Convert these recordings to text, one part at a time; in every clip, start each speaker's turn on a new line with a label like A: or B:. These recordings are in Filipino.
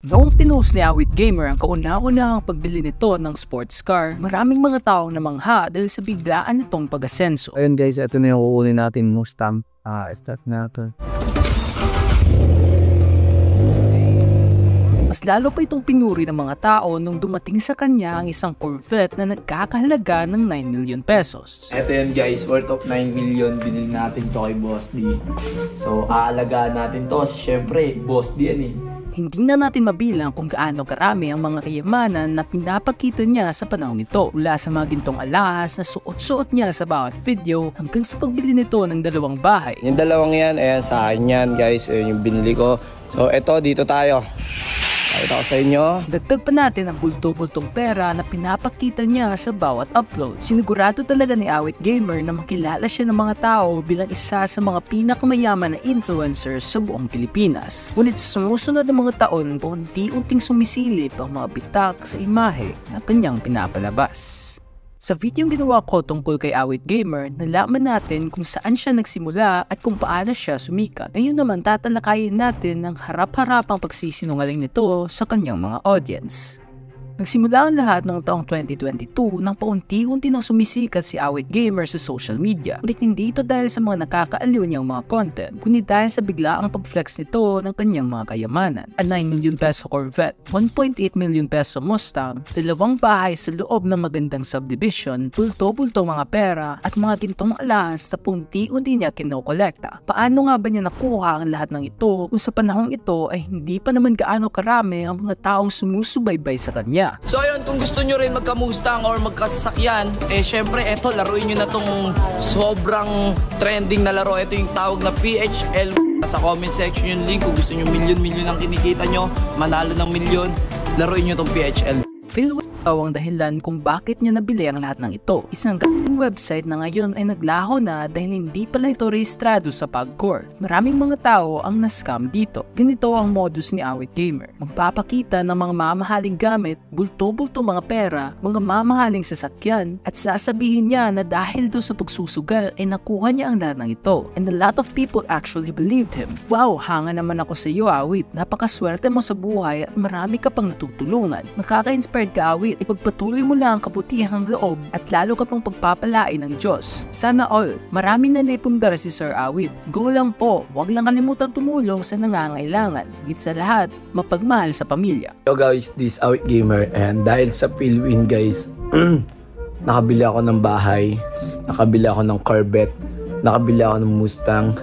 A: Noong pinost ni Awit Gamer ang kauna-unahang pagbili nito ng sports car, maraming mga taong namangha dahil sa biglaan nitong pag-asenso.
B: Ayun guys, ito na yung kukunin natin Mustang. Start natin.
A: Mas lalo pa itong pinuri ng mga tao nung dumating sa kanya ang isang Corvette na nagkakahalaga ng 9 million pesos.
C: Ito yun guys, worth of 9 million, binili natin to kay Boss D. So aalagaan natin to kasi syempre, Boss D yan eh.
A: Hindi na natin mabilang kung gaano karami ang mga kayamanan na pinapakita niya sa panahon nito. Mula sa mga gintong alahas na suot-suot niya sa bawat video hanggang sa pagbili nito ng 2 bahay.
B: Yung 2 yan, ayan sa akin yan guys, yung binili ko. So ito, dito tayo. Ito ko sa inyo.
A: Dagdag pa natin ang bulto-bultong pera na pinapakita niya sa bawat upload. Sinigurado talaga ni Awit Gamer na makilala siya ng mga tao bilang isa sa mga pinakamayaman na influencers sa buong Pilipinas. Ngunit sa sumusunod na mga taon, unti-unting sumisilip ang mga bitak sa imahe na kanyang pinapalabas. Sa videong ginawa ko tungkol kay Awit Gamer, nalaman natin kung saan siya nagsimula at kung paano siya sumikat. Ngayon naman tatalakayin natin ang harap-harapang pagsisinungaling nito sa kanyang mga audience. Nagsimula ang lahat noong taong 2022 nang paunti-unti nang sumisikat si Awit Gamer sa social media. Ngunit hindi ito dahil sa mga nakakaaliw niyang mga content, kundi dahil sa biglaang pag-flex nito ng kanyang mga kayamanan. Ang 9 million peso Corvette, 1.8 million peso Mustang, 2 bahay sa loob ng magandang subdivision, bulto-bulto mga pera at mga gintong alahas na paunti-unti niya kinokolekta. Paano nga ba niya nakuha ang lahat ng ito kung sa panahong ito ay hindi pa naman gaano karami ang mga taong sumusubaybay sa kanya?
C: So ayun, kung gusto nyo rin magka-Mustang or magkasasakyan, syempre eto, laruin nyo na tong sobrang trending na laro. Ito yung tawag na PHL. Sa comment section yung link kung gusto nyo milyon-milyon ang kinikita nyo, manalo ng milyon, laruin nyo tong PHL.
A: Phil ang dahilan kung bakit niya nabili ang lahat ng ito. Isang website na ngayon ay naglaho na dahil hindi pala ito rehistrado sa PAGCOR. Maraming mga tao ang na-scam dito. Ganito ang modus ni Awit Gamer. Magpapakita ng mga mamahaling gamit, bulto-bulto mga pera, mga mamahaling sasakyan, at sasabihin niya na dahil doon sa pagsusugal ay nakuha niya ang lahat ng ito. And a lot of people actually believed him. Wow, hanga naman ako sa iyo Awit. Napakaswerte mo sa buhay at marami ka pang natutulungan. Nakaka-inspired ka Awit. Ipagpatuloy mo lang ang kabutihang loob at lalo ka pang pagpapalain ng Diyos. Sana all, marami na naipundara si Sir Awit. Go lang po, huwag lang kalimutan tumulong sa nangangailangan. Higit sa lahat, mapagmahal sa pamilya.
B: Hello guys, this Awit Gamer, and dahil sa Philwin guys, nakabili ako ng bahay, nakabili ako ng Corvette, nakabili ako ng Mustang,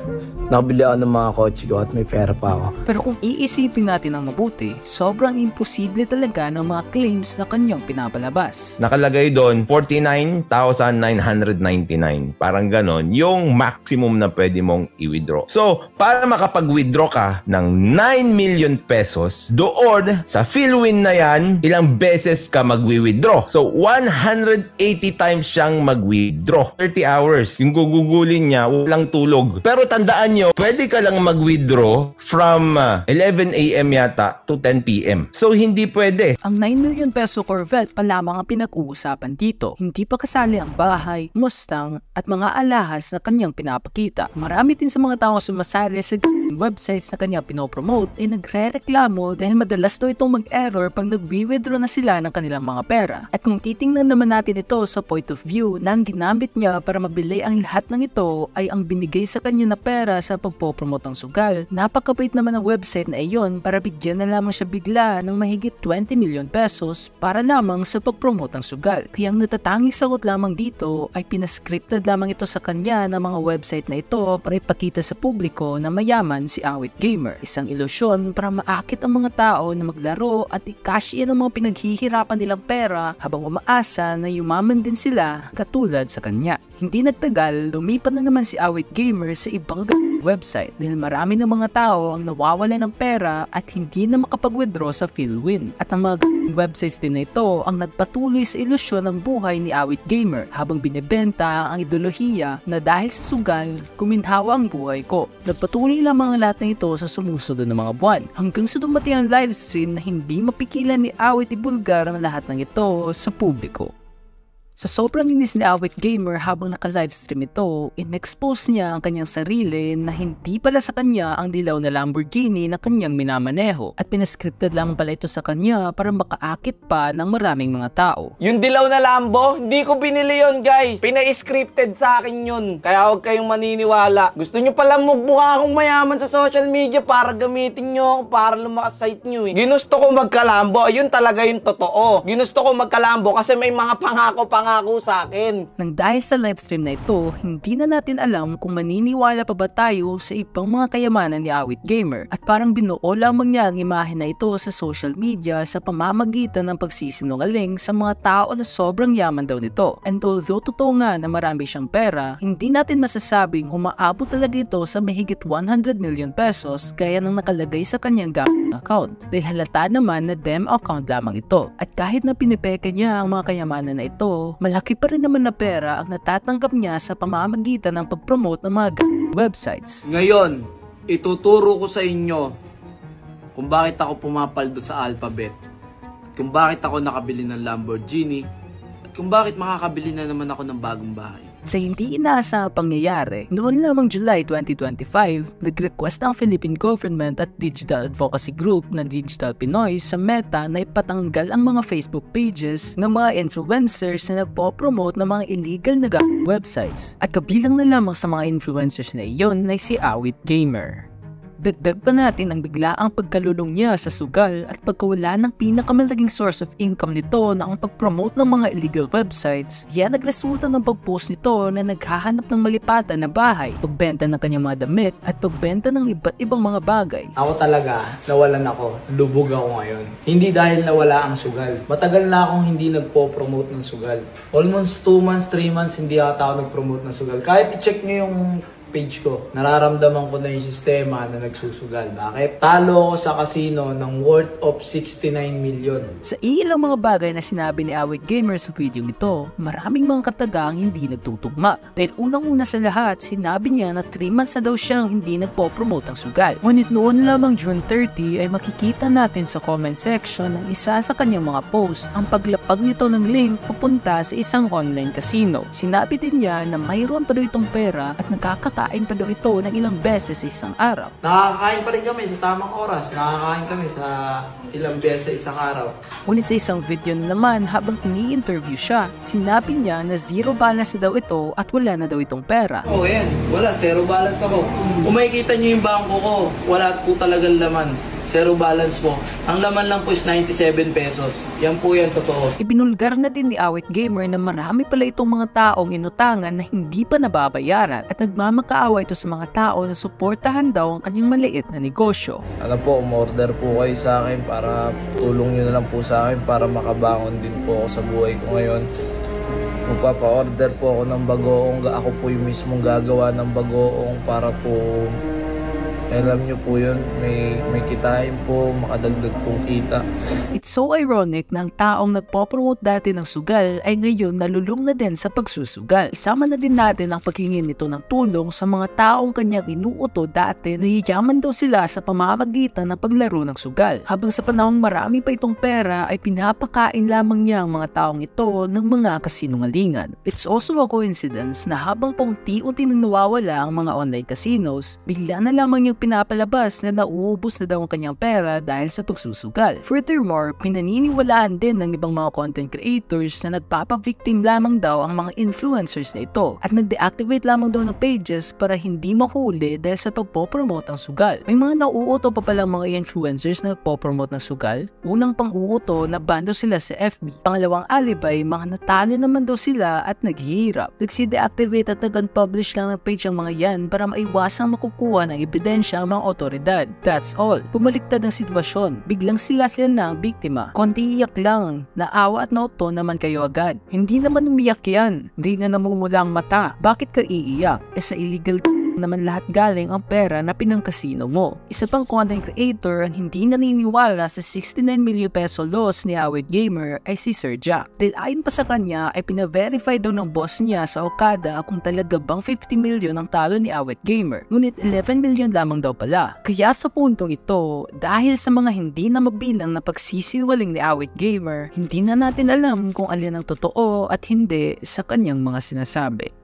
B: nakabili ako ng mga kotse ko at may pera pa ako.
A: Pero kung iisipin natin ang mabuti, sobrang imposible talaga ng mga claims na kanyang pinapalabas.
D: Nakalagay doon 49,999. Parang ganon, yung maximum na pwede mong i-withdraw. So, para makapag-withdraw ka ng 9 million pesos, doon sa Philwin na yan, ilang beses ka mag-withdraw. So, 180 times siyang mag-withdraw. 30 hours. Yung gugugulin niya, walang tulog. Pero tandaan nyo, pwede ka lang mag-withdraw from 11 AM yata to 10 PM. So, hindi pwede.
A: Ang 9 million peso Corvette pa lamang ang pinag-uusapan dito. Hindi pa kasali ang bahay, Mustang, at mga alahas na kanyang pinapakita. Marami din sa mga tao sumasali sa websites na kanyang pinopromote ay nagre-reklamo dahil madalas daw itong mag-error pag nag-withdraw na sila ng kanilang mga pera. At kung titingnan naman natin ito sa point of view na ang ginamit niya para mabili ang lahat ng ito ay ang binigay sa kanya na pera sa pagpopromote ng sugal, napakabait naman ang website na iyon para bigyan na lamang siya bigla ng mahigit 20 million pesos para lamang sa pagpromote ng sugal. Kaya ang natatanging sagot lamang dito ay pinascripted lamang ito sa kanya ng mga website na ito para ipakita sa publiko na mayaman si Awit Gamer. Isang ilusyon para maakit ang mga tao na maglaro at i-cash in ang mga pinaghihirapan nilang pera habang umaasa na yumaman din sila katulad sa kanya. Hindi nagtagal, lumipat na naman si Awit Gamer sa ibang website dahil marami ng mga tao ang nawawala ng pera at hindi na makapag-withdraw sa Philwin. At ang mga websites din na ito ang nagpatuloy sa ilusyon ng buhay ni Awit Gamer habang binibenta ang ideolohiya na dahil sa sugal, kuminhawa ang buhay ko. Nagpatuloy lamang ang lahat ng ito sa sumusunod na mga buwan hanggang sa dumating ang livestream na hindi mapigilan ni Awit ibulgar ang lahat ng ito sa publiko. Sa sobrang inis ni Awit Gamer habang naka-livestream ito, in-expose niya ang kanyang sarili na hindi pala sa kanya ang dilaw na Lamborghini na kanyang minamaneho at pinascripted lang pala ito sa kanya para makaakit pa ng maraming mga tao.
C: Yung dilaw na Lambo, hindi ko binili yun guys. Pina-scripted sa akin yun. Kaya huwag kayong maniniwala. Gusto nyo pala mukha akong mayaman sa social media para gamitin nyo ako para lumakas site nyo eh. Ginusto ko magka-Lambo, ayun talaga yung totoo. Ginusto ko magka-Lambo kasi may mga pangako sa akin.
A: Nang dahil sa livestream na ito, hindi na natin alam kung maniniwala pa ba tayo sa ibang mga kayamanan ni Awit Gamer at parang binuo lamang niya ang imahe na ito sa social media sa pamamagitan ng pagsisinungaling sa mga tao na sobrang yaman daw nito. And although totoo nga na marami siyang pera, hindi natin masasabing umaabot talaga ito sa mahigit 100 million pesos gaya ng nakalagay sa kanyang account. Dahil halata naman na dem account lamang ito. At kahit na pinipeke niya ang mga kayamanan na ito, malaki pa rin naman na pera ang natatanggap niya sa pamamagitan ng pag-promote ng mga websites.
C: Ngayon, ituturo ko sa inyo kung bakit ako pumapaldo sa Alphabet, kung bakit ako nakabili ng Lamborghini, at kung bakit makakabili na naman ako ng bagong bahay.
A: Sa hindi inaasahang pangyayari, noon lamang July 2025, nag-request ang Philippine government at digital advocacy group na Digital Pinoy sa Meta na ipatanggal ang mga Facebook pages ng mga influencers na nagpo-promote ng mga illegal na websites. At kabilang na lamang sa mga influencers na iyon ay si Awit Gamer. Dagdag pa natin ang biglaang pagkalulong niya sa sugal at pagkawala ng pinakamalaking source of income nito na ang pag-promote ng mga illegal websites. Yan nagresulta ng pag-post nito na naghahanap ng malipatan na bahay, pagbenta ng kanyang mga damit at pagbenta ng iba't ibang mga bagay.
B: Ako talaga, nawalan ako. Lubog ako ngayon. Hindi dahil nawala ang sugal. Matagal na akong hindi nagpo-promote ng sugal. Almost 2 months, 3 months hindi ata ako nag-promote ng sugal. Kahit i-check nyo yung page ko, nararamdaman ko na yung sistema na nagsusugal. Bakit? Talo ako sa casino ng worth of 69 million.
A: Sa ilang mga bagay na sinabi ni Awit Gamer sa video nito, maraming mga katagang hindi nagtutugma. Dahil unang-una sa lahat, sinabi niya na 3 months na daw siyang hindi nagpo-promote ang sugal. Ngunit noon lamang June 30 ay makikita natin sa comment section ng isa sa kanyang mga post ang paglapag nito ng link papunta sa isang online casino. Sinabi din niya na mayroon pa daw itong pera at nakakakain pa daw ito ng ilang beses sa isang araw.
B: Nakakain pa rin kami sa tamang oras. Nakakain kami sa ilang beses sa isang araw.
A: Ngunit sa isang video na naman habang ini-interview siya, sinabi niya na zero balance na daw ito at wala na daw itong pera.
C: Oh, yan. Wala. Zero balance ako. Kung makikita nyo yung bangko ko, wala po talagang laman. Zero balance po. Ang laman lang po is 97 pesos. Yan po yan, totoo.
A: Ibinulgar na din ni Awit Gamer na marami pala itong mga taong inutangan na hindi pa nababayaran at nagmamakaawa ito sa mga tao na suportahan daw ang kanyang maliit na negosyo.
B: Ano po, umorder po kayo sa akin para tulong nyo na lang po sa akin para makabangon din po ako sa buhay ko ngayon. Magpapa-order po ako ng bagoong. Ako po yung mismong gagawa ng bagoong para po alam nyo po yun, may kitain po, makadagdag pong kita.
A: It's so ironic na ang taong nagpo-promote dati ng sugal ay ngayon nalulung na din sa pagsusugal. Isama na din natin ang paghingi nito ng tulong sa mga taong kanyang inuuto dati na yayaman daw sila sa pamamagitan ng paglaro ng sugal. Habang sa panahong marami pa itong pera ay pinapakain lamang niya ang mga taong ito ng mga kasinungalingan. It's also a coincidence na habang paunti-unti nang nawawala ang mga online casinos, bigla na lamang yung pinapalabas na nauubos na daw ang kanyang pera dahil sa pagsusugal. Furthermore, pinaniniwalaan din ng ibang mga content creators na nagpapa-victim lamang daw ang mga influencers na ito at nag-deactivate lamang daw ng pages para hindi mahuli dahil sa pagpopromote ng sugal. May mga nauuto pa palang mga influencers na nagpopromote ng sugal. Unang pang-uuto na ban daw sila sa FB. Pangalawang alibay, mga natalo naman daw sila at naghihirap. Nagsi-deactivate at nag-unpublish lang ng page ang mga yan para maiwasang makukuha ng ebidensya ang mga otoridad. That's all. Pumaliktad ang sitwasyon. Biglang sila na ang biktima. Konti iyak lang. Naawa at nauto naman kayo agad. Hindi naman umiyak yan. Hindi na namumula ang mata. Bakit ka iiyak? Sa illegal naman lahat galing ang pera na pinangkasino mo. Isa pang content creator ang hindi naniniwala sa 69 million peso loss ni Awit Gamer ay si Sir Jack. Dahil ayon pa sa kanya ay pina-verify daw ng boss niya sa Okada kung talaga bang 50 million ang talo ni Awit Gamer. Ngunit 11 million lamang daw pala. Kaya sa puntong ito, dahil sa mga hindi na mabilang na pagsisinwaling ni Awit Gamer, hindi na natin alam kung alin ang totoo at hindi sa kanyang mga sinasabi.